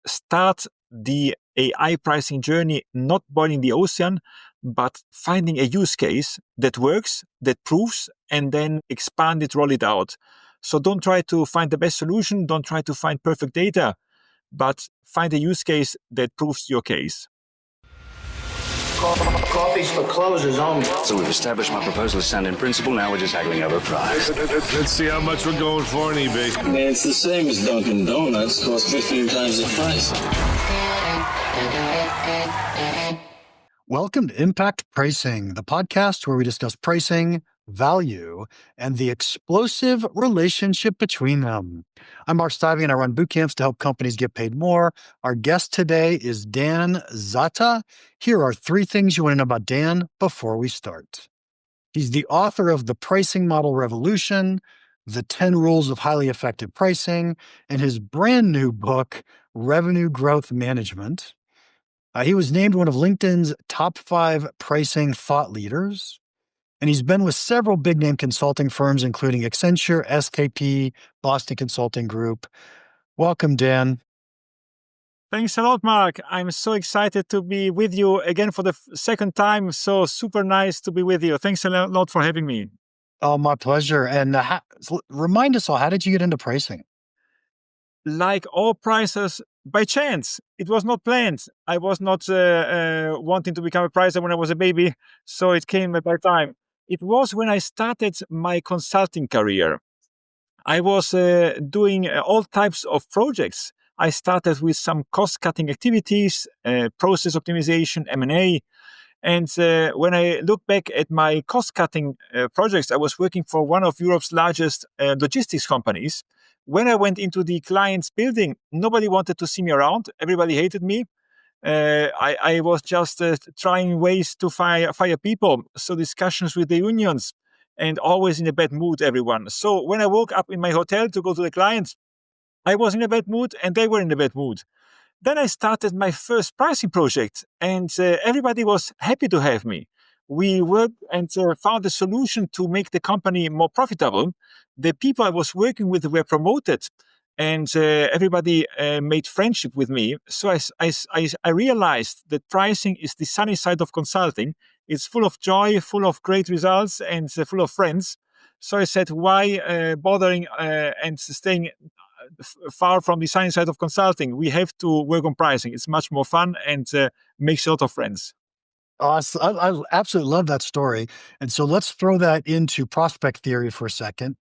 start the AI pricing journey not boiling the ocean, but finding a use case that works, that proves, and then expand it, roll it out. So don't try to find the best solution. Don't try to find perfect data, but find a use case that proves your case. Coffee's for closers only. So we've established my proposal is sound in principle. Now we're just haggling over price. Let's see how much we're going for on eBay. I mean, it's the same as Dunkin' Donuts. Costs 15 times the price. Welcome to Impact Pricing, the podcast where we discuss pricing, value, and the explosive relationship between them. I'm Mark Stivey, and I run boot camps to help companies get paid more. Our guest today is Dan Zatta. Here are 3 things you want to know about Dan before we start. He's the author of The Pricing Model Revolution, The 10 Rules of Highly Effective Pricing, and his brand new book, Revenue Growth Management. He was named one of LinkedIn's top 5 pricing thought leaders, and he's been with several big-name consulting firms, including Accenture, SKP, Boston Consulting Group. Welcome, Dan. Thanks a lot, Mark. I'm so excited to be with you again for the second time. So super nice to be with you. Thanks a lot for having me. Oh, my pleasure. And remind us all, how did you get into pricing? Like all pricers, by chance. It was not planned. I was not wanting to become a pricer when I was a baby, so it came by time. It was when I started my consulting career. I was doing all types of projects. I started with some cost-cutting activities, process optimization, M&A. And when I look back at my cost-cutting projects, I was working for one of Europe's largest logistics companies. When I went into the client's building, nobody wanted to see me around. Everybody hated me. I was just trying ways to fire people. So discussions with the unions and always in a bad mood, everyone. So when I woke up in my hotel to go to the clients, I was in a bad mood and they were in a bad mood. Then I started my first pricing project and everybody was happy to have me. We worked and found a solution to make the company more profitable. The people I was working with were promoted and everybody made friendship with me. So I realized that pricing is the sunny side of consulting. It's full of joy, full of great results and full of friends. So I said, why bothering and staying far from the sunny side of consulting? We have to work on pricing. It's much more fun and makes a lot of friends. Awesome. I absolutely love that story. And so let's throw that into prospect theory for a second,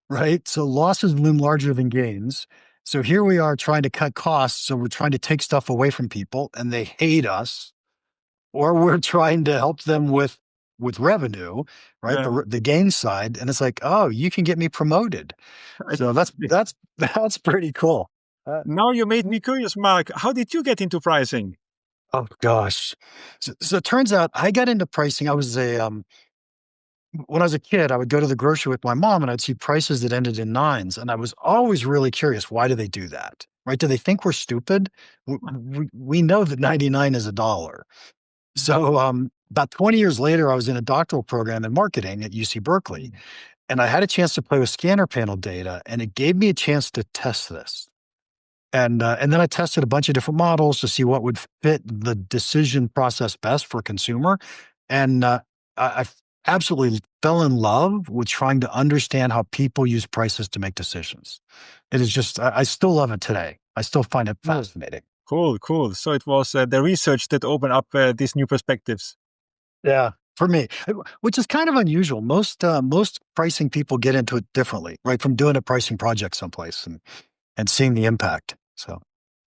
right? So losses loom larger than gains. So here we are trying to cut costs. So we're trying to take stuff away from people and they hate us, or we're trying to help them with revenue, right? Yeah. The gain side. And it's like, oh, you can get me promoted. So that's pretty cool. Now you made me curious, Mark. How did you get into pricing? Oh gosh. So it turns out I got into pricing. I was when I was a kid, I would go to the grocery with my mom and I'd see prices that ended in 9s. And I was always really curious, why do they do that? Right? Do they think we're stupid? We know that 99 is $1. So about 20 years later, I was in a doctoral program in marketing at UC Berkeley. And I had a chance to play with scanner panel data, and it gave me a chance to test this. And then I tested a bunch of different models to see what would fit the decision process best for a consumer. And I absolutely fell in love with trying to understand how people use prices to make decisions. It is just, I still love it today. I still find it fascinating. Cool. So it was the research that opened up these new perspectives. Yeah, for me, which is kind of unusual. Most pricing people get into it differently, right? From doing a pricing project someplace and seeing the impact. So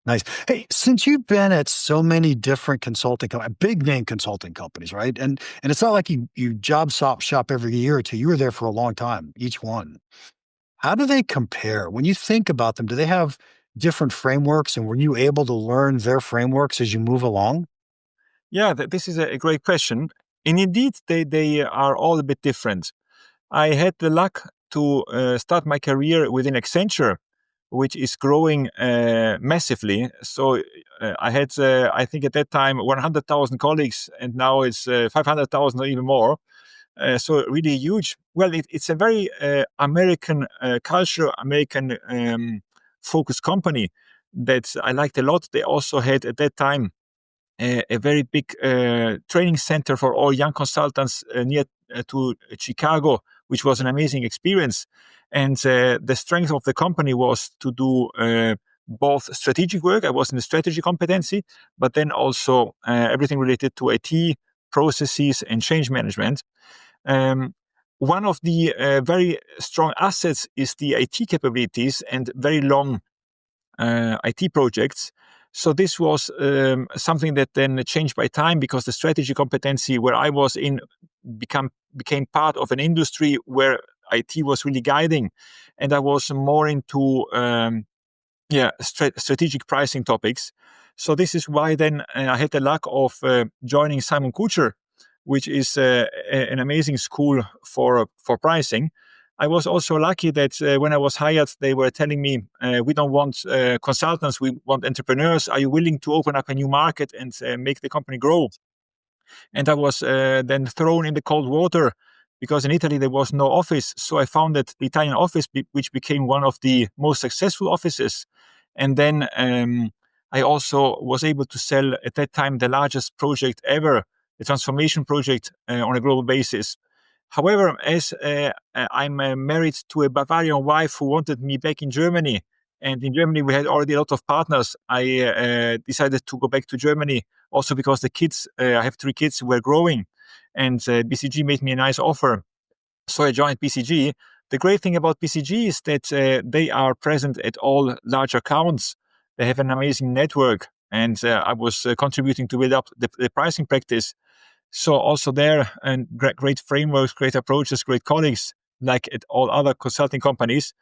nice. Hey, since you've been at so many different big name consulting companies, right? And it's not like you job shop every year or two. You were there for a long time, each one. How do they compare? When you think about them, do they have different frameworks? And were you able to learn their frameworks as you move along? Yeah, this is a great question. And indeed, they are all a bit different. I had the luck to start my career within Accenture, which is growing massively. So I had, I think at that time, 100,000 colleagues, and now it's 500,000 or even more. So really huge. Well, it's a very American culture, American focused company. that I liked a lot. They also had at that time a very big training center for all young consultants near to Chicago, which was an amazing experience. And the strength of the company was to do both strategic work. I was in the strategy competency, but then also everything related to IT processes and change management. One of the very strong assets is the IT capabilities and very long IT projects. So this was something that then changed by time, because the strategy competency where I was in became part of an industry where IT was really guiding, and I was more into strategic pricing topics. So this is why then I had the luck of joining Simon-Kucher, which is an amazing school for pricing. I was also lucky that when I was hired, they were telling me, we don't want consultants, we want entrepreneurs. Are you willing to open up a new market and make the company grow? And I was then thrown in the cold water, because in Italy there was no office. So I founded the Italian office, which became one of the most successful offices. And then I also was able to sell at that time the largest project ever, a transformation project on a global basis. However, as I'm married to a Bavarian wife who wanted me back in Germany, and in Germany we had already a lot of partners, I decided to go back to Germany, also because the kids, I have 3 kids, were growing, and BCG made me a nice offer. So I joined BCG. The great thing about BCG is that they are present at all large accounts. They have an amazing network, and I was contributing to build up the pricing practice. So also there, and great frameworks, great approaches, great colleagues, like at all other consulting companies.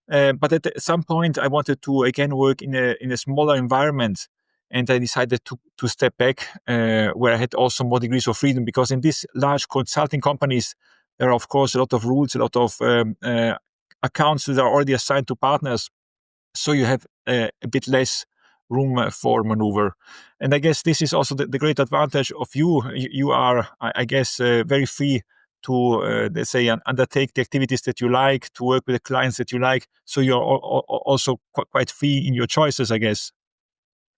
But at some point, I wanted to again work in a smaller environment, and I decided to step back, where I had also more degrees of freedom, because in these large consulting companies, there are of course a lot of rules, a lot of accounts that are already assigned to partners, so you have a bit less room for maneuver. And I guess this is also the great advantage of you. You are, I guess, very free to, let's say, undertake the activities that you like, to work with the clients that you like. So you're also quite free in your choices, I guess.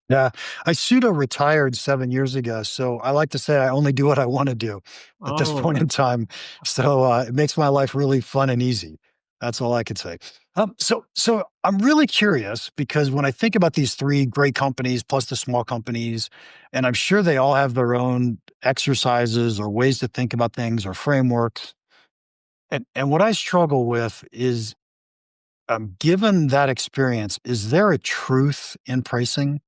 Yeah, I pseudo retired 7 years ago, so I like to say I only do what I want to do at this Oh, point in time. So it makes my life really fun and easy. That's all I could say. So I'm really curious, because when I think about these 3 great companies plus the small companies, and I'm sure they all have their own exercises or ways to think about things or frameworks. And what I struggle with is, given that experience, is there a truth in pricing?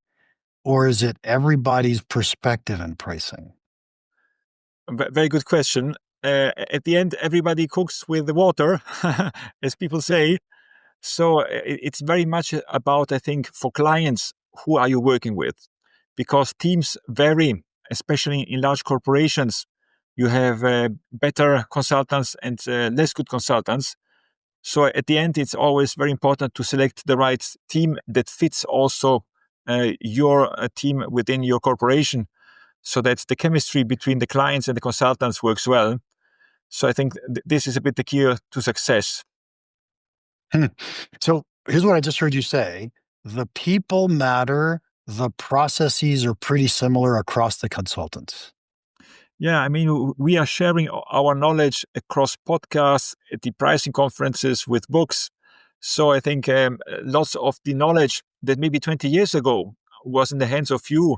Or is it everybody's perspective in pricing? very good question. At the end, everybody cooks with the water, as people say. So it's very much about, I think, for clients, who are you working with? Because teams vary, especially in large corporations. You have better consultants and less good consultants. So at the end, it's always very important to select the right team that fits also your team within your corporation, so that the chemistry between the clients and the consultants works well. So I think this is a bit the key to success. Hmm. So here's what I just heard you say: the people matter, the processes are pretty similar across the consultants. Yeah, I mean, we are sharing our knowledge across podcasts, at the pricing conferences, with books. So I think lots of the knowledge that maybe 20 years ago was in the hands of few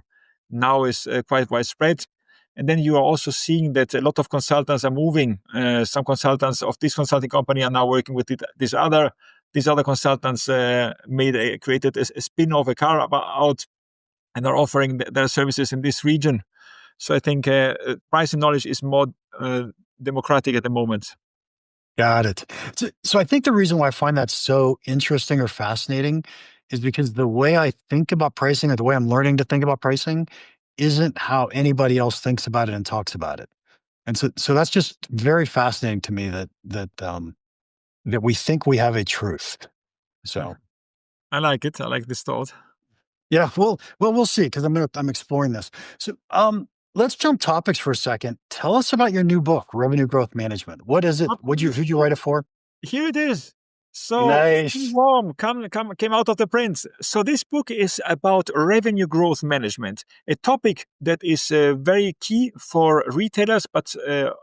now is quite widespread. And then you are also seeing that a lot of consultants are moving. Some consultants of this consulting company are now working with this other. These other consultants created a spin-off, a carve out, and are offering their services in this region. So I think pricing knowledge is more democratic at the moment. Got it. So I think the reason why I find that so interesting or fascinating is because the way I think about pricing, or the way I'm learning to think about pricing, isn't how anybody else thinks about it and talks about it. And so that's just very fascinating to me, that we think we have a truth. So I like it. I like this thought. yeah, we'll see, because I'm exploring this. So let's jump topics for a second. Tell us about your new book, Revenue Growth Management. What is it? Who'd you write it for? Here it is. So Nice. warm came out of the prince. So this book is about revenue growth management, a topic that is very key for retailers, but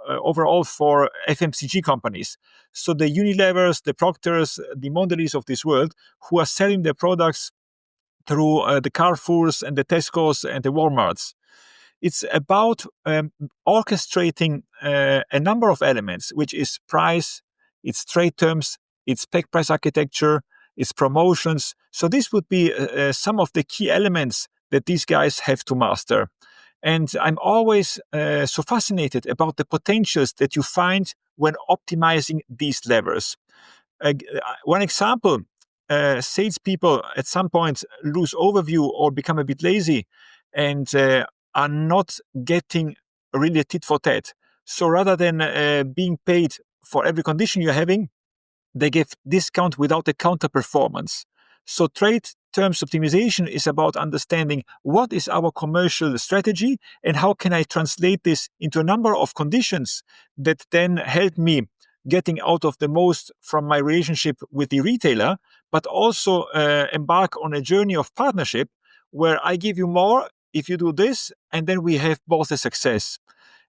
overall for FMCG companies. So the Unilevers, the Procters, the Mondelez of this world, who are selling their products through the Carrefours and the Tesco's and the Walmarts. It's about orchestrating a number of elements, which is price, its trade terms, its spec price architecture, its promotions. So this would be some of the key elements that these guys have to master. And I'm always so fascinated about the potentials that you find when optimizing these levers. One example, salespeople at some point lose overview or become a bit lazy and are not getting really a tit for tat. So rather than being paid for every condition you're having, they give discount without a counter performance. So trade terms optimization is about understanding what is our commercial strategy and how can I translate this into a number of conditions that then help me getting out of the most from my relationship with the retailer, but also embark on a journey of partnership where I give you more if you do this, and then we have both a success.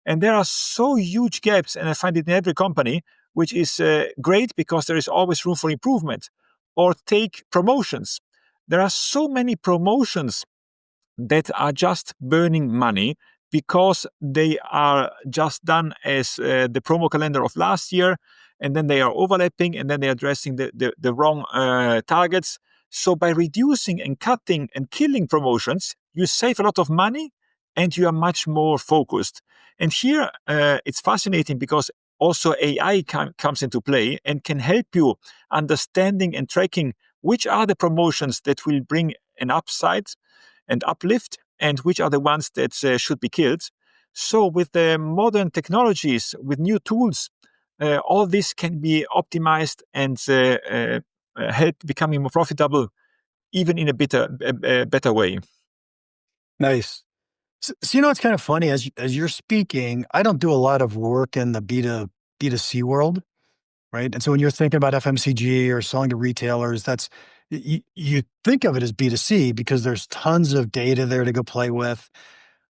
And there are so huge gaps, and I find it in every company, which is great because there is always room for improvement. Or take promotions. There are so many promotions that are just burning money because they are just done as the promo calendar of last year, and then they are overlapping, and then they are addressing the wrong targets. So by reducing and cutting and killing promotions, you save a lot of money and you are much more focused. And here it's fascinating because also AI comes into play and can help you understanding and tracking which are the promotions that will bring an upside and uplift, and which are the ones that should be killed. So with the modern technologies, with new tools, all this can be optimized and help becoming more profitable, even in a better way. Nice. So, it's kind of funny as you're speaking, I don't do a lot of work in the B2C world, right? And so when you're thinking about FMCG or selling to retailers, that's you think of it as B2C because there's tons of data there to go play with.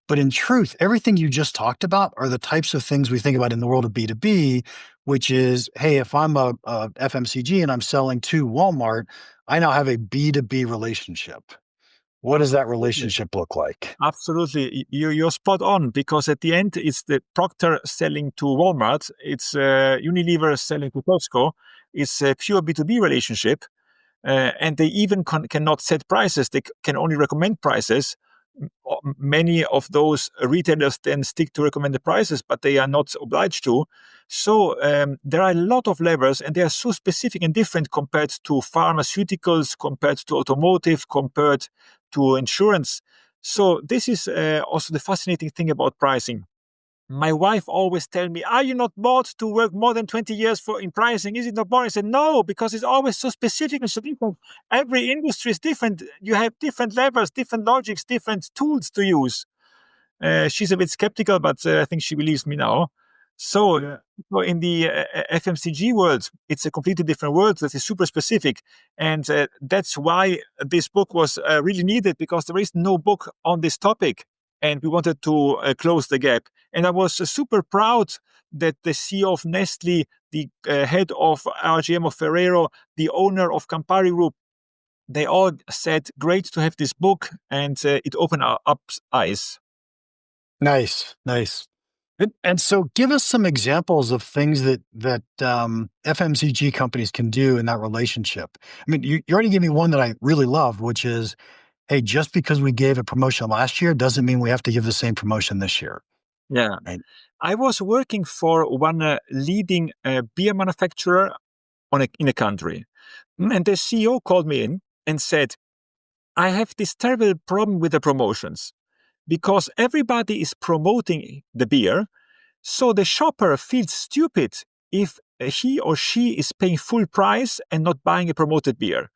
But in truth, everything you just talked about are the types of things we think about in the world of B2B, which is, hey, if I'm a FMCG and I'm selling to Walmart, I now have a B2B relationship. What does that relationship look like? Absolutely, you're spot on, because at the end it's the Procter selling to Walmart, it's Unilever selling to Costco. It's a pure B2B relationship, and they even cannot set prices. They can only recommend prices. Many of those retailers then stick to recommended prices, but they are not obliged to. So there are a lot of levers, and they are so specific and different compared to pharmaceuticals, compared to automotive, compared to insurance. So this is also the fascinating thing about pricing. My wife always tell me, "Are you not bored to work more than 20 years in pricing? Is it not boring?" I said, "No, because it's always so specific and so different. Every industry is different. You have different levers, different logics, different tools to use." She's a bit skeptical, but I think she believes me now. So, so in the FMCG world, it's a completely different world that is super specific. And that's why this book was really needed, because there is no book on this topic. And we wanted to close the gap. And I was super proud that the CEO of Nestle, the head of RGM of Ferrero, the owner of Campari Group, they all said, great to have this book, and it opened our eyes. Nice, nice. And so give us some examples of things that FMCG companies can do in that relationship. I mean, you already gave me one that I really love, which is, hey, just because we gave a promotion last year doesn't mean we have to give the same promotion this year. Yeah. Right? I was working for one leading beer manufacturer in a country. And the CEO called me in and said, I have this terrible problem with the promotions, because everybody is promoting the beer. So the shopper feels stupid if he or she is paying full price and not buying a promoted beer.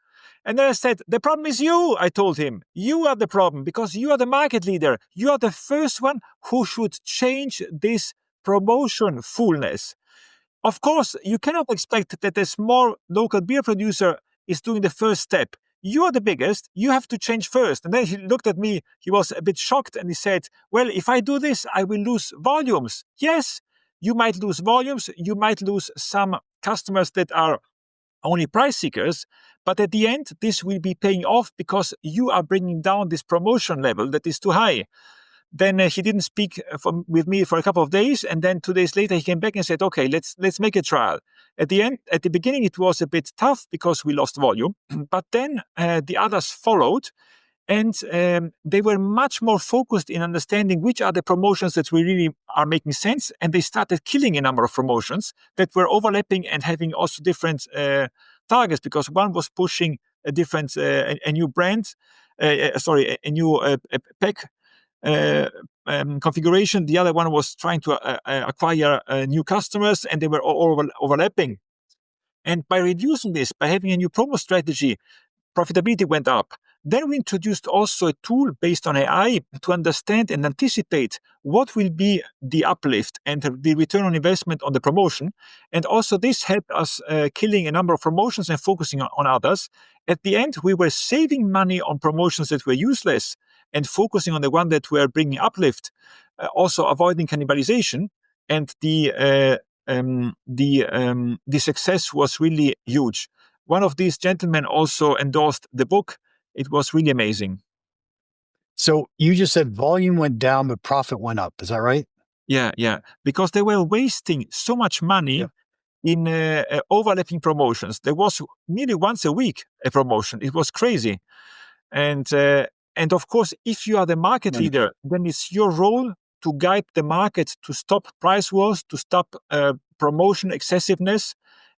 And then I said, the problem is you, I told him. You are the problem, because you are the market leader. You are the first one who should change this promotion fullness. Of course, you cannot expect that a small local beer producer is doing the first step. You are the biggest, you have to change first. And then he looked at me, he was a bit shocked, and he said, well, if I do this, I will lose volumes. Yes, you might lose volumes, you might lose some customers that are only price seekers, but at the end, this will be paying off because you are bringing down this promotion level that is too high. Then he didn't speak with me for a couple of days, and then 2 days later he came back and said, "Okay, let's make a trial." At the beginning, it was a bit tough because we lost volume, but then the others followed, and they were much more focused in understanding which are the promotions that we really are making sense, and they started killing a number of promotions that were overlapping and having also different targets, because one was pushing a different a new brand, a new pack configuration. The other one was trying to acquire new customers, and they were all overlapping. And by reducing this, by having a new promo strategy, profitability went up. Then we introduced also a tool based on AI to understand and anticipate what will be the uplift and the return on investment on the promotion. And also this helped us killing a number of promotions and focusing on others. At the end, we were saving money on promotions that were useless and focusing on the one that were bringing uplift, also avoiding cannibalization. And the success was really huge. One of these gentlemen also endorsed the book. It was really amazing. So you just said volume went down, but profit went up. Is that right? Yeah. Because they were wasting so much money in overlapping promotions. There was nearly once a week a promotion. It was crazy. And of course, if you are the market leader, then it's your role to guide the market to stop price wars, to stop promotion excessiveness,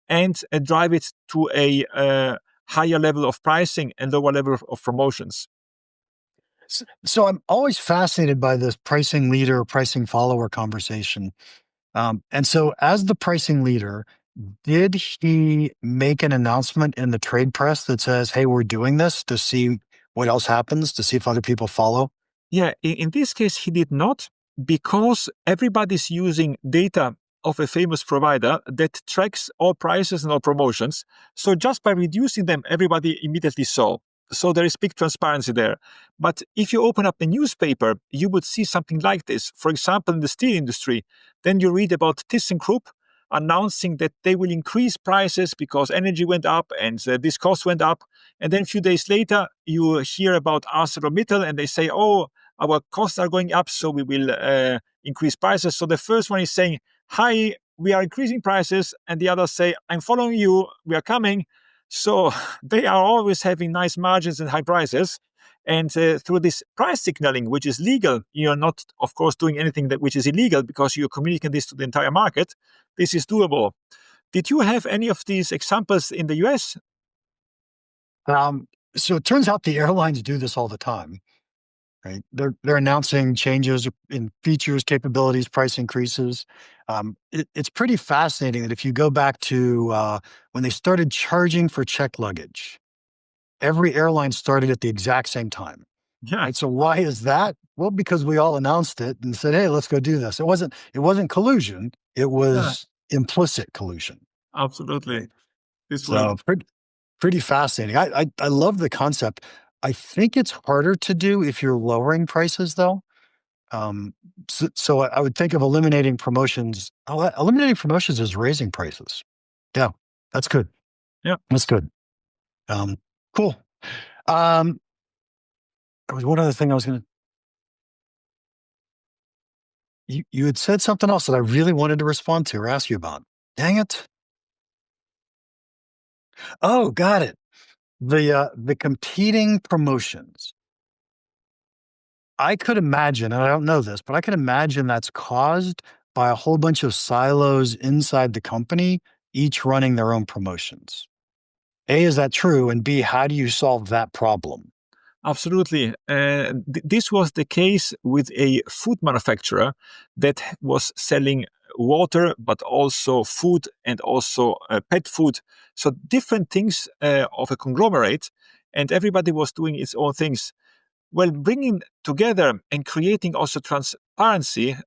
and drive it to a higher level of pricing and lower level of promotions. So I'm always fascinated by this pricing leader, pricing follower conversation. And so as the pricing leader, did he make an announcement in the trade press that says, hey, we're doing this to see what else happens, to see if other people follow? Yeah, in this case, he did not, because everybody's using data of a famous provider that tracks all prices and all promotions. So just by reducing them, everybody immediately saw. So there is big transparency there. But if you open up a newspaper, you would see something like this. For example, in the steel industry, then you read about ThyssenKrupp announcing that they will increase prices because energy went up and this cost went up. And then a few days later, you hear about ArcelorMittal and they say, oh, our costs are going up, so we will increase prices. So the first one is saying, hi, we are increasing prices. And the others say, I'm following you, we are coming. So they are always having nice margins and high prices. And through this price signaling, which is legal, you're not, of course, doing anything which is illegal because you're communicating this to the entire market. This is doable. Did you have any of these examples in the US? So it turns out the airlines do this all the time, right? They're announcing changes in features, capabilities, price increases. It's pretty fascinating that if you go back to when they started charging for checked luggage, every airline started at the exact same time. Yeah. Right? So why is that? Well, because we all announced it and said, "Hey, let's go do this." It wasn't collusion. It was implicit collusion. Absolutely. Right? This So pretty fascinating. I love the concept. I think it's harder to do if you're lowering prices, though. So I would think of eliminating promotions. Eliminating promotions is raising prices. Yeah, that's good. Yeah. That's good. Cool. There was one other thing I was going to. You had said something else that I really wanted to respond to or ask you about. Dang it. Oh, got it. The competing promotions. I could imagine, and I don't know this, but I could imagine that's caused by a whole bunch of silos inside the company, each running their own promotions. A, is that true? And B, how do you solve that problem? Absolutely. This was the case with a food manufacturer that was selling water, but also food and also pet food. So different things of a conglomerate, and everybody was doing its own things. Well, bringing together and creating also transparency,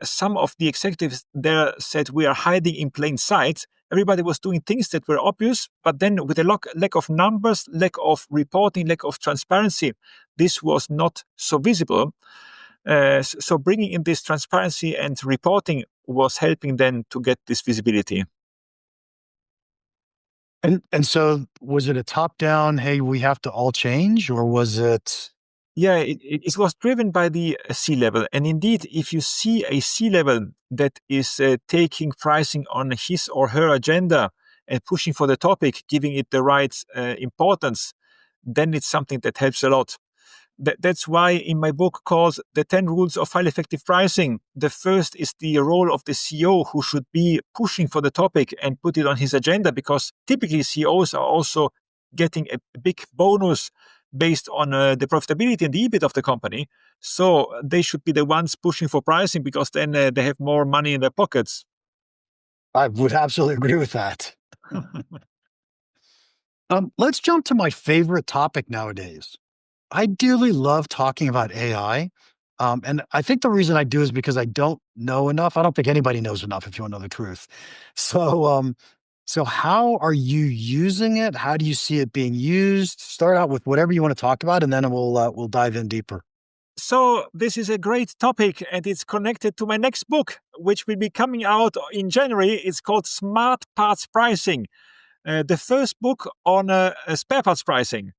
some of the executives there said we are hiding in plain sight. Everybody was doing things that were obvious, but then with a lack of numbers, lack of reporting, lack of transparency, this was not so visible. So bringing in this transparency and reporting was helping then to get this visibility. And so was it a top down, hey, we have to all change, or was it? Yeah, it was driven by the C-level. And indeed, if you see a C-level that is taking pricing on his or her agenda and pushing for the topic, giving it the right importance, then it's something that helps a lot. That's why in my book called The 10 Rules of Highly Effective Pricing, the first is the role of the CEO, who should be pushing for the topic and put it on his agenda, because typically CEOs are also getting a big bonus based on the profitability and the EBIT of the company. So they should be the ones pushing for pricing, because then they have more money in their pockets. I would absolutely agree with that. Let's jump to my favorite topic nowadays. I dearly love talking about AI. And I think the reason I do is because I don't know enough. I don't think anybody knows enough, if you want to know the truth. So how are you using it? How do you see it being used? Start out with whatever you want to talk about, and then we'll dive in deeper. So this is a great topic, and it's connected to my next book, which will be coming out in January. It's called Smart Parts Pricing, the first book on spare parts pricing.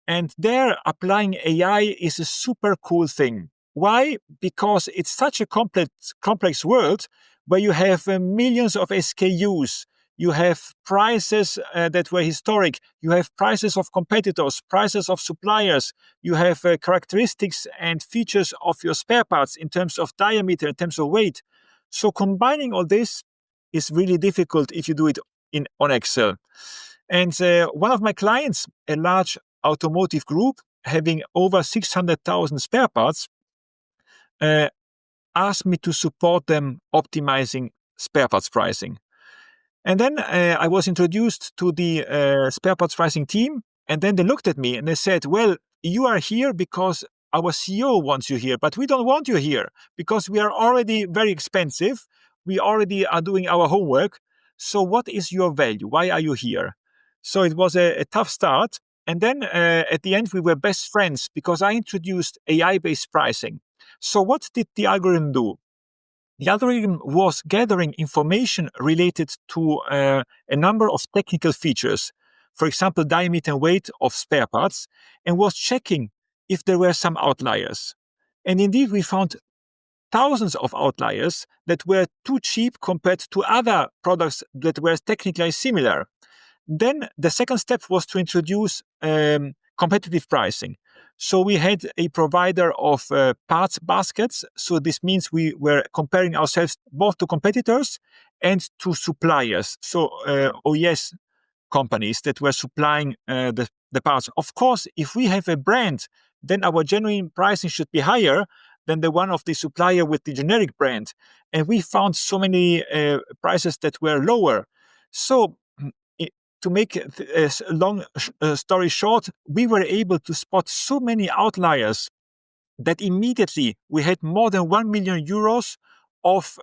And there, applying AI is a super cool thing. Why? Because it's such a complex world where you have millions of SKUs. You have prices that were historic. You have prices of competitors, prices of suppliers. You have characteristics and features of your spare parts in terms of diameter, in terms of weight. So combining all this is really difficult if you do it on Excel. And one of my clients, a large automotive group having over 600,000 spare parts, asked me to support them optimizing spare parts pricing. And then I was introduced to the spare parts pricing team, and then they looked at me and they said, well, you are here because our CEO wants you here, but we don't want you here because we are already very expensive. We already are doing our homework. So what is your value? Why are you here? So it was a tough start. And then at the end, we were best friends because I introduced AI-based pricing. So what did the algorithm do? The algorithm was gathering information related to a number of technical features, for example, diameter and weight of spare parts, and was checking if there were some outliers. And indeed, we found thousands of outliers that were too cheap compared to other products that were technically similar. Then the second step was to introduce competitive pricing. So we had a provider of parts baskets. So this means we were comparing ourselves both to competitors and to suppliers. So OES companies that were supplying the parts. Of course, if we have a brand, then our genuine pricing should be higher than the one of the supplier with the generic brand. And we found so many prices that were lower. So to make a long story short, we were able to spot so many outliers that immediately we had more than 1 million euros of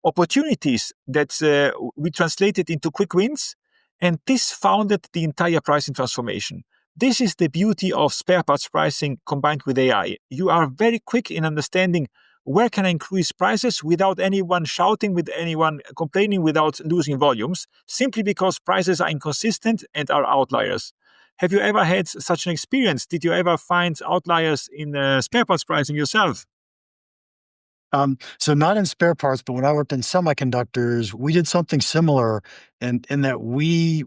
opportunities that we translated into quick wins. And this founded the entire pricing transformation. This is the beauty of spare parts pricing combined with AI. You are very quick in understanding where can I increase prices without anyone shouting, with anyone complaining, without losing volumes, simply because prices are inconsistent and are outliers. Have you ever had such an experience? Did you ever find outliers in spare parts pricing yourself? So not in spare parts, but when I worked in semiconductors, we did something similar in that we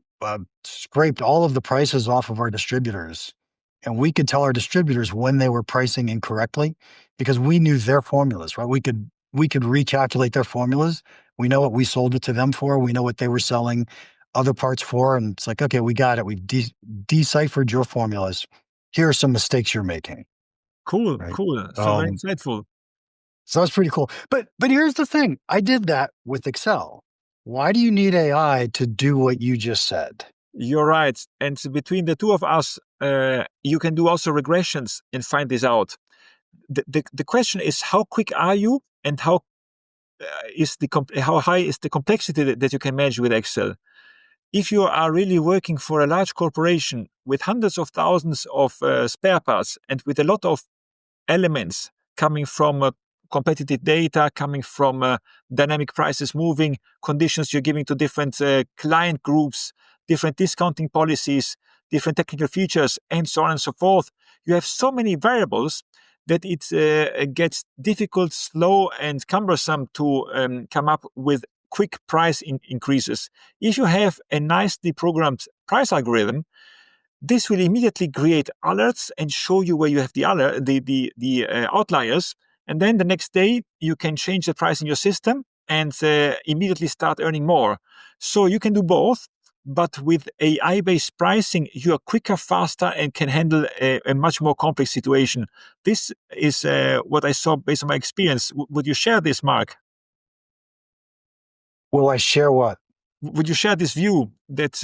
scraped all of the prices off of our distributors. And we could tell our distributors when they were pricing incorrectly because we knew their formulas, right? We could recalculate their formulas. We know what we sold it to them for. We know what they were selling other parts for. And it's like, okay, we got it. We've deciphered your formulas. Here are some mistakes you're making. Cool, Right. cool. So very insightful. So that's pretty cool. But here's the thing. I did that with Excel. Why do you need AI to do what you just said? You're right. And between the two of us, you can do also regressions and find this out. The question is, how quick are you, and how how high is the complexity that you can manage with Excel? If you are really working for a large corporation with hundreds of thousands of spare parts and with a lot of elements coming from competitive data, coming from dynamic prices moving, conditions you're giving to different client groups, different discounting policies, different technical features, and so on and so forth. You have so many variables that it gets difficult, slow, and cumbersome to come up with quick price increases. If you have a nicely programmed price algorithm, this will immediately create alerts and show you where you have the outliers. And then the next day, you can change the price in your system and immediately start earning more. So you can do both, but with AI-based pricing, you are quicker, faster, and can handle a much more complex situation. This is what I saw based on my experience. Would you share this, Mark? Will I share what? Would you share this view that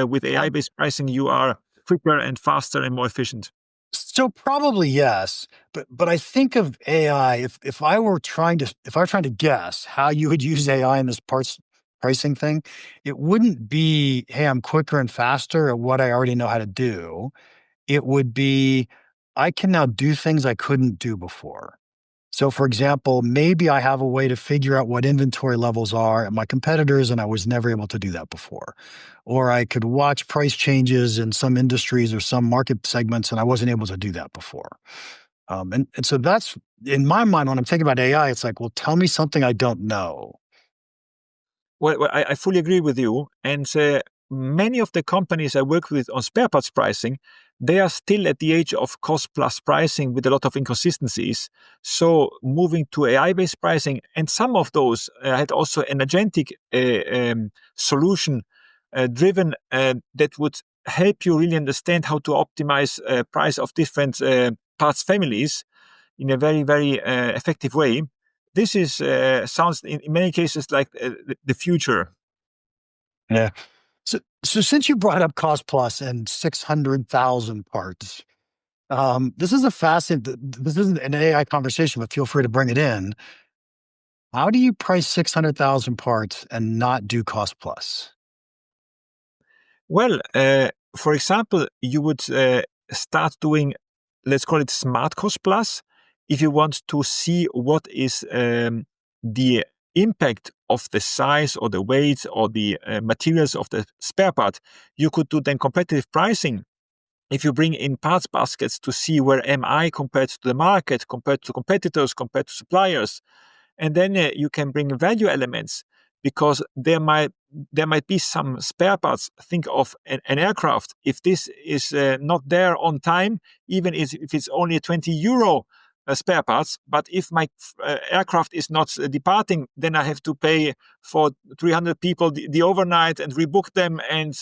with AI-based pricing, you are quicker and faster and more efficient? So probably yes, but I think of AI, if I were trying to guess how you would use AI in this parts pricing thing, it wouldn't be, hey, I'm quicker and faster at what I already know how to do. It would be, I can now do things I couldn't do before. So for example, maybe I have a way to figure out what inventory levels are at my competitors, and I was never able to do that before. Or I could watch price changes in some industries or some market segments, and I wasn't able to do that before. And so that's, in my mind, when I'm thinking about AI, it's like, well, tell me something I don't know. Well, I fully agree with you. And many of the companies I work with on spare parts pricing, they are still at the age of cost plus pricing with a lot of inconsistencies. So moving to AI-based pricing, and some of those had also an agentic solution driven that would help you really understand how to optimize price of different parts families in a very, very effective way. This is sounds in many cases like the future. Yeah. So since you brought up cost plus and 600,000 parts, this is a fascinating, this isn't an AI conversation, but feel free to bring it in. How do you price 600,000 parts and not do cost plus? Well, for example, you would start doing, let's call it smart cost plus, if you want to see what is the impact of the size or the weight or the materials of the spare part. You could do then competitive pricing. If you bring in parts baskets to see where am I compared to the market, compared to competitors, compared to suppliers, and then you can bring value elements because there might be some spare parts. Think of an aircraft. If this is not there on time, even if it's only a 20 euro spare parts, but if my aircraft is not departing, then I have to pay for 300 people the overnight and rebook them, and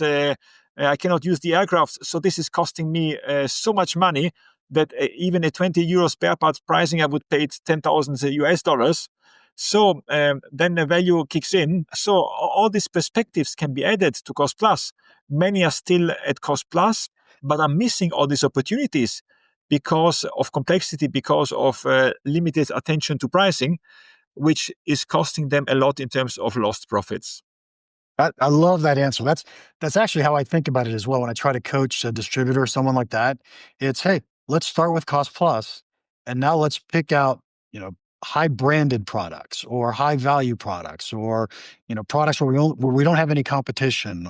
I cannot use the aircraft. So this is costing me so much money that even a 20 euro spare parts pricing, I would pay 10,000 US dollars. So then the value kicks in. So all these perspectives can be added to cost plus. Many are still at cost plus, but are missing all these opportunities because of complexity, because of limited attention to pricing, which is costing them a lot in terms of lost profits. I love that answer. That's actually how I think about it as well. When I try to coach a distributor or someone like that, it's, hey, let's start with cost plus, and now let's pick out, high branded products or high value products, or products where we don't have any competition,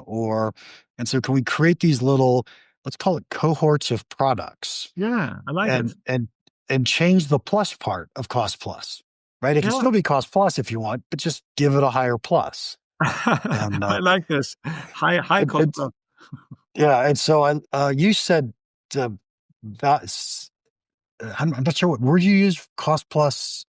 and so can we create these little, let's call it cohorts of products, Yeah, I like and it. and change the plus part of cost plus, right? It can Yeah. still be cost plus if you want, but just give it a higher plus. And I like this. High it, cost it's plus. yeah, and so you said uh, that's I'm not sure what word you use, cost plus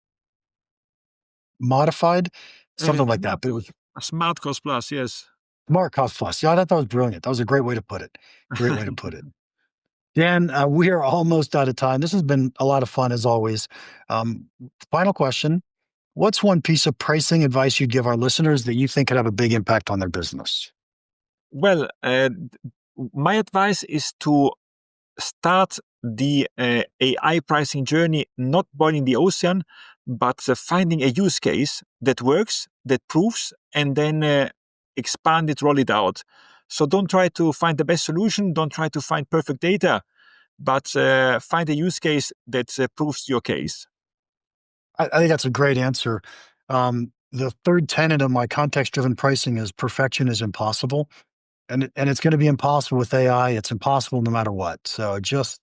modified, something like Yeah, that, but it was a smart cost plus, yes. smart cost plus. Yeah, I thought that was brilliant. That was a great way to put it. Great way to put it. Dan, we are almost out of time. This has been a lot of fun as always. Um, Final question. What's one piece of pricing advice you'd give our listeners that you think could have a big impact on their business? Well, my advice is to start the AI pricing journey not boiling the ocean, but finding a use case that works, that proves, and then expand it, roll it out. So don't try to find the best solution. Don't try to find perfect data, but find a use case that proves your case. I think that's a great answer. The third tenet of my context-driven pricing is perfection is impossible, and it's going to be impossible with AI. It's impossible no matter what. So just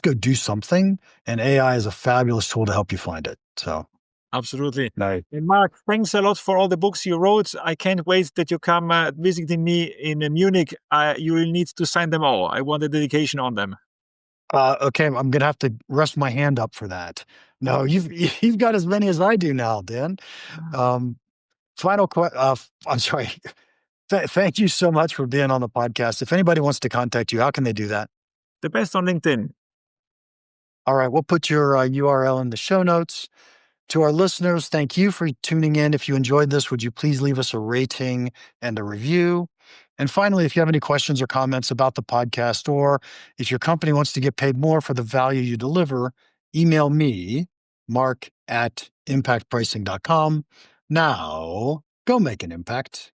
go do something, and AI is a fabulous tool to help you find it. So Absolutely. nice. And Mark, thanks a lot for all the books you wrote. I can't wait that you come visiting me in Munich. You will need to sign them all. I want a dedication on them. Okay, I'm gonna have to rest my hand up for that. No, you've got as many as I do now, Dan. Um, I'm sorry. Thank you so much for being on the podcast. If anybody wants to contact you, how can they do that? The best on LinkedIn. All right, we'll put your URL in the show notes. To our listeners, thank you for tuning in. If you enjoyed this, would you please leave us a rating and a review? And finally, if you have any questions or comments about the podcast, or if your company wants to get paid more for the value you deliver, email me, mark@impactpricing.com. Now, go make an impact.